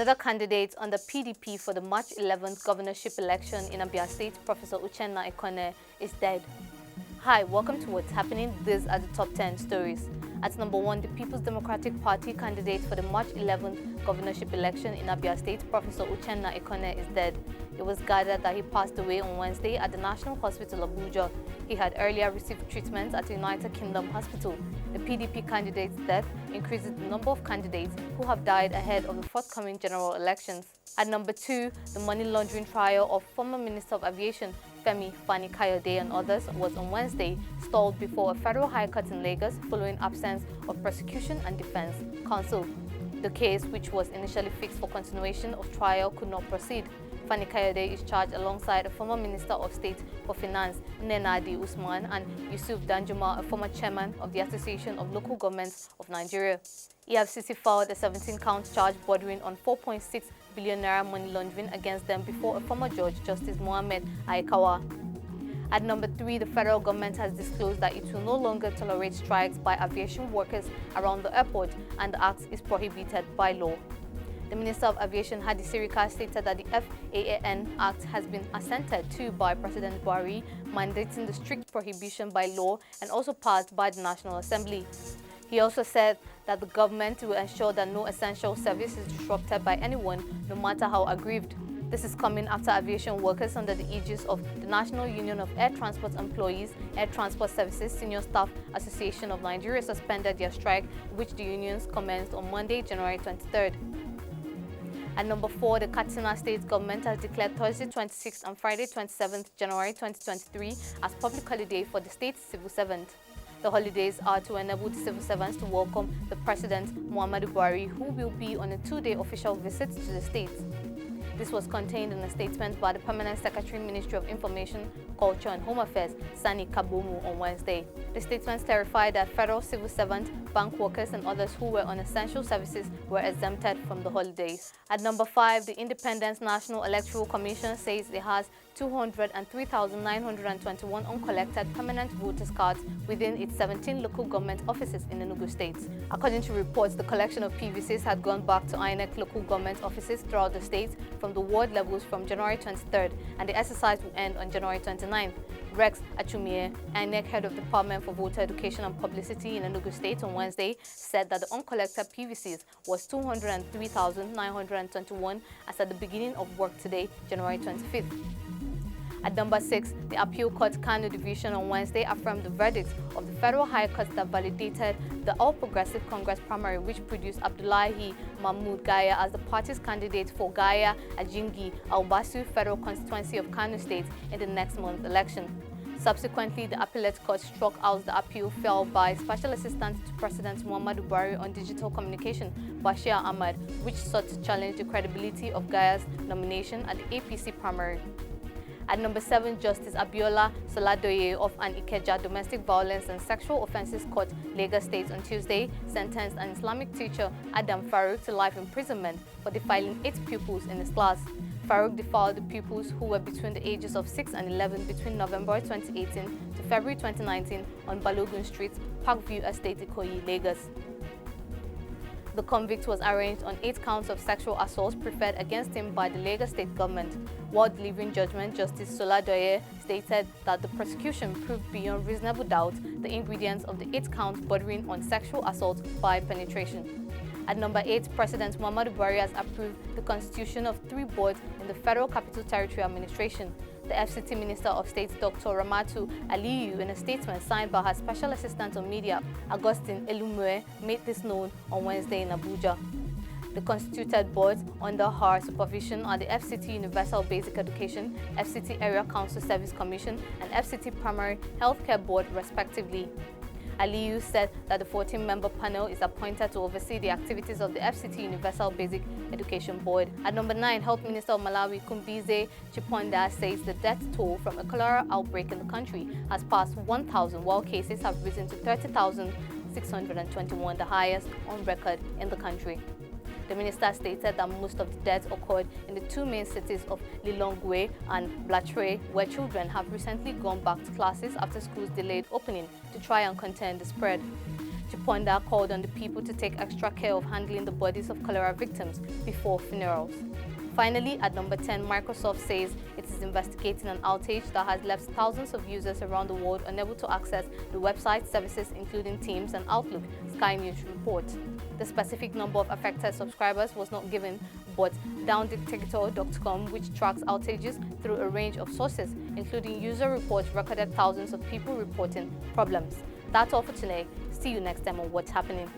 Another candidate on the PDP for the March 11th governorship election in Abia State, Professor Ikonne, is dead. Hi, welcome to What's Happening. These are the top 10 stories. At number 1, the People's Democratic Party candidate for the March 11th governorship election in Abia State, Professor Ikonne, is dead. It was gathered that he passed away on Wednesday at the National Hospital Abuja. He had earlier received treatment at the United Kingdom Hospital. The PDP candidate's death increases the number of candidates who have died ahead of the forthcoming general elections. At number 2, the money laundering trial of former Minister of Aviation Femi Fani-Kayode and others was on Wednesday stalled before a federal high court in Lagos following absence of prosecution and defense counsel. The case, which was initially fixed for continuation of trial, could not proceed. Fani-Kayode is charged alongside a former Minister of State for Finance, Nnedi Usman, and Yusuf Danjuma, a former chairman of the Association of Local Governments of Nigeria. EFCC filed a 17-count charge bordering on 4.6 billion naira money laundering against them before a former judge, Justice Mohammed Aikawa. At number 3, the federal government has disclosed that it will no longer tolerate strikes by aviation workers around the airport, and the act is prohibited by law. The Minister of Aviation, Hadi Sirika, stated that the FAAN Act has been assented to by President Buhari, mandating the strict prohibition by law and also passed by the National Assembly. He also said that the government will ensure that no essential service is disrupted by anyone, no matter how aggrieved. This is coming after aviation workers under the aegis of the National Union of Air Transport Employees, Air Transport Services Senior Staff Association of Nigeria suspended their strike, which the unions commenced on Monday, January 23rd. At number 4, the Katsina State government has declared Thursday 26th and Friday 27th January 2023 as public holiday for the state's civil servants. The holidays are to enable the civil servants to welcome the President Muhammadu Buhari, who will be on a 2-day official visit to the state. This was contained in a statement by the Permanent Secretary, Ministry of Information, Culture and Home Affairs, Sani Kabomu, on Wednesday. The statement clarified that federal civil servants, bank workers and others who were on essential services were exempted from the holidays. At number 5, the Independent National Electoral Commission says it has 203,921 uncollected permanent voters' cards within its 17 local government offices in Enugu State. According to reports, the collection of PVCs had gone back to INEC local government offices throughout the state from the ward levels from January 23rd, and the exercise will end on January 29th. Rex Achumie, INEC head of Department for Voter Education and Publicity in Enugu State on Wednesday, said that the uncollected PVCs was 203,921 as at the beginning of work today, January 25th. At number 6, the Appeal Court Kano Division on Wednesday affirmed the verdict of the Federal High Court that validated the All Progressive Congress primary, which produced Abdullahi Mahmood Gaya as the party's candidate for Gaya Ajingi Albasu Federal Constituency of Kano State in the next month's election. Subsequently, the appellate court struck out the appeal filed by Special Assistant to President Muhammadu Buhari on Digital Communication, Bashir Ahmad, which sought to challenge the credibility of Gaya's nomination at the APC primary. At number 7, Justice Abiola Soladoye of an Ikeja Domestic Violence and Sexual Offences Court, Lagos State, on Tuesday, sentenced an Islamic teacher, Adam Farouk, to life imprisonment for defiling 8 pupils in his class. Farouk defiled the pupils who were between the ages of 6 and 11 between November 2018 to February 2019 on Balogun Street, Parkview Estate, Ikoyi, Lagos. The convict was arraigned on 8 counts of sexual assault preferred against him by the Lagos State government. While delivering judgment, Justice Soladoye stated that the prosecution proved beyond reasonable doubt the ingredients of the 8 counts bordering on sexual assault by penetration. At number 8, President Muhammadu Buhari has approved the constitution of 3 boards in the Federal Capital Territory Administration. The FCT Minister of State, Dr. Ramatu Aliyu, in a statement signed by her Special Assistant on Media, Augustine Elumue, made this known on Wednesday in Abuja. The constituted boards under her supervision are the FCT Universal Basic Education, FCT Area Council Service Commission, and FCT Primary Healthcare Board, respectively. Aliyu said that the 14-member panel is appointed to oversee the activities of the FCT Universal Basic Education Board. At number 9, Health Minister of Malawi, Kumbize Chiponda, says the death toll from a cholera outbreak in the country has passed 1,000, while cases have risen to 30,621, the highest on record in the country. The minister stated that most of the deaths occurred in the 2 main cities of Lilongwe and Blatre, where children have recently gone back to classes after schools delayed opening to try and contain the spread. Chiponda called on the people to take extra care of handling the bodies of cholera victims before funerals. Finally, at number 10, Microsoft says it is investigating an outage that has left thousands of users around the world unable to access the website services including Teams and Outlook, Sky News reports. The specific number of affected subscribers was not given, but downdictator.com, which tracks outages through a range of sources, including user reports, recorded thousands of people reporting problems. That's all for today. See you next time on What's Happening.